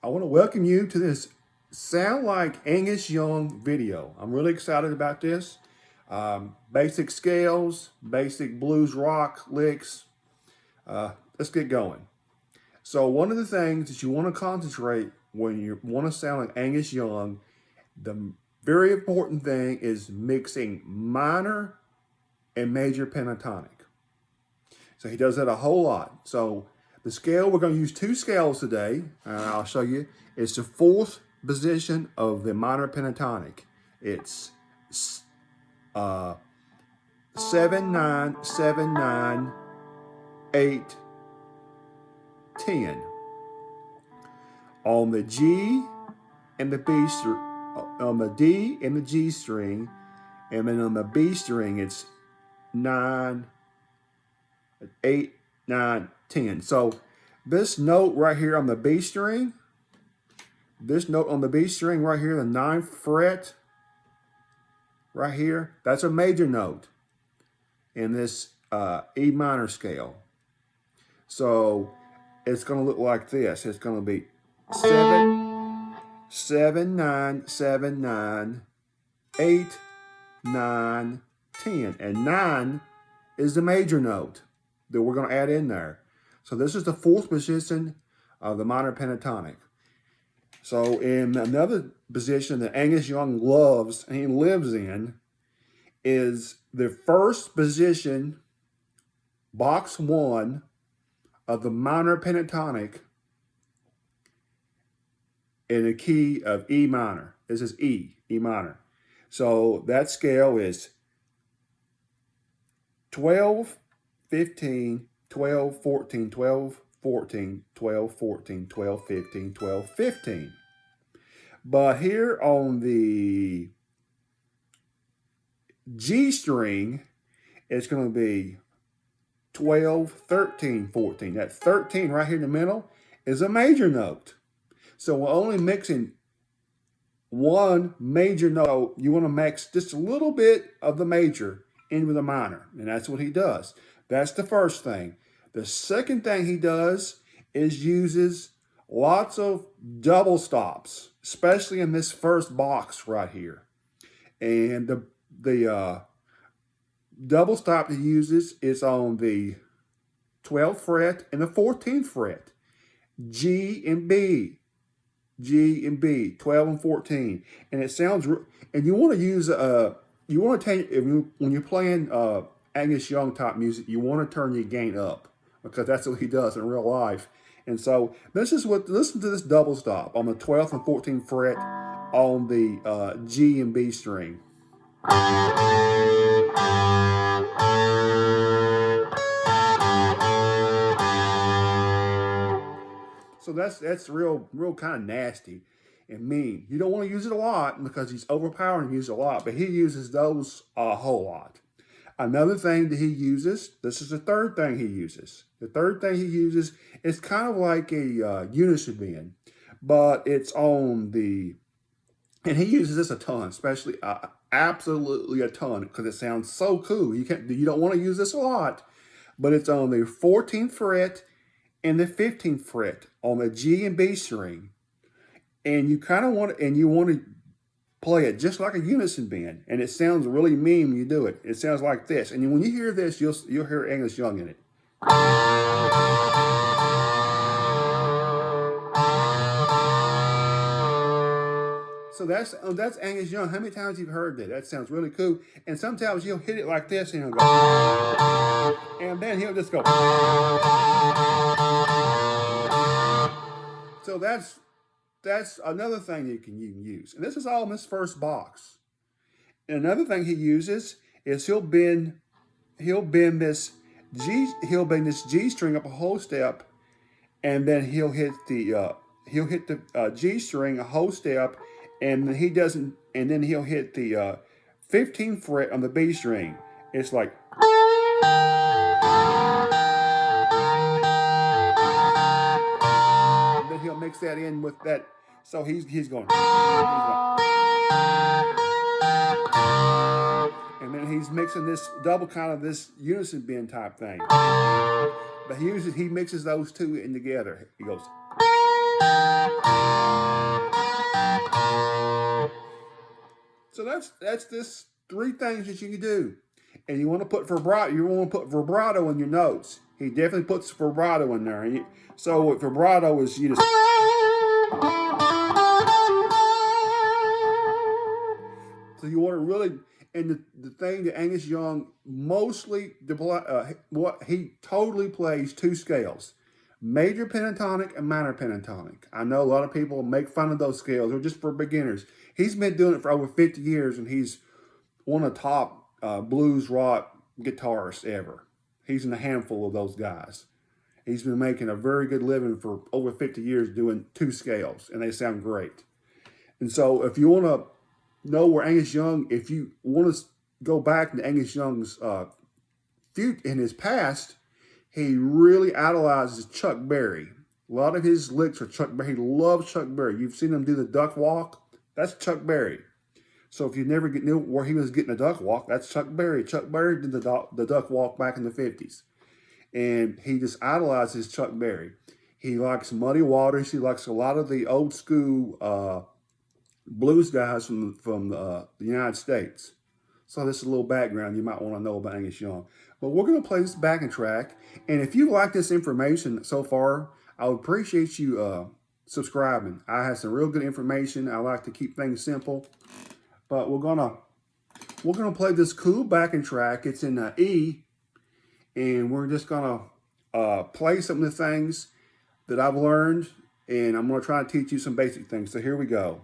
I want to welcome you to this Sound Like Angus Young video. I'm really excited about this. Basic scales, basic blues rock licks. Let's get going. So one of the things that you want to concentrate when you want to sound like Angus Young, the very important thing is mixing minor and major pentatonic. So he does that a whole lot. So the scale, we're going to use two scales today. I'll show you. It's the fourth position of the minor pentatonic. It's 7/9, 7/9, 8, 10. On the G and the B string, on the D and the G string, and then on the B string, it's 9, 8, 9, 10. So this note right here on the B string, this note on the B string right here, the 9th fret right here, that's a major note in this E minor scale. So it's going to look like this. It's going to be 7, 7, 9, 7, 9, 8, 9, 10. And 9 is the major note that we're going to add in there. So this is the fourth position of the minor pentatonic. So in another position that Angus Young loves and he lives in is the first position, box 1 of the minor pentatonic in the key of E minor. This is E minor. So that scale is 12, 15, 12, 14, 12, 14, 12, 14, 12, 15, 12, 15. But here on the G string, it's going to be 12, 13, 14. That 13 right here in the middle is a major note. So we're only mixing one major note. You want to mix just a little bit of the major into the minor, and that's what he does. That's the first thing. The second thing he does is uses lots of double stops, especially in this first box right here. And the double stop he uses is on the 12th fret and the 14th fret. G and B, 12 and 14. And it sounds, and you want to use, you want to take, when you're playing Angus Young type music, you want to turn your gain up because that's what he does in real life. And so listen to this double stop on the 12th and 14th fret on the G and B string. So that's real kind of nasty and mean. You don't want to use it a lot because he's overpowering and use it a lot, but he uses those a whole lot. Another thing that he uses, this is the third thing he uses. The third thing he uses is kind of like a unison bend, but it's on the, and he uses this a ton, especially absolutely a ton because it sounds so cool. You don't want to use this a lot, but it's on the 14th fret and the 15th fret on the G and B string, and you kind of want to play it just like a unison bend, and it sounds really mean when you do it. It sounds like this, and when you hear this, you'll hear Angus Young in it. So that's Angus Young. How many times you've heard that? That sounds really cool. And sometimes he'll hit it like this, and he'll go, and then he'll just go. So that's another thing you can use. And this is all in this first box. And another thing he uses is he'll bend this G string up a whole step, and then he'll hit the G string a whole step, and then he'll hit the 15th fret on the B string. It's like, he'll mix that in with that. So he's going. And then he's mixing this double kind of this unison bend type thing. But he mixes those two in together. He goes. So that's this 3 things that you can do. And you want to put vibrato. You want to put vibrato in your notes. He definitely puts vibrato in there. So what vibrato is, you just. So you want to really, and the thing that Angus Young mostly, what he totally plays 2 scales. Major pentatonic and minor pentatonic. I know a lot of people make fun of those scales. They're just for beginners. He's been doing it for over 50 years, and he's one of the top blues rock guitarists ever. He's in a handful of those guys. He's been making a very good living for over 50 years doing 2 scales, and they sound great. And so if you want to know where Angus Young, if you want to go back to Angus Young's in his past, he really idolizes Chuck Berry. A lot of his licks are Chuck Berry. He loves Chuck Berry. You've seen him do the duck walk. That's Chuck Berry. So if you never knew where he was getting a duck walk, that's Chuck Berry. Chuck Berry did the duck walk back in the 50s. And he just idolizes Chuck Berry. He likes Muddy Waters. He likes a lot of the old school blues guys from the United States. So this is a little background you might want to know about Angus Young. But we're going to play this backing track. And if you like this information so far, I would appreciate you subscribing. I have some real good information. I like to keep things simple. But we're gonna play this cool backing track. It's in E, and we're just gonna play some of the things that I've learned, and I'm gonna try to teach you some basic things. So here we go.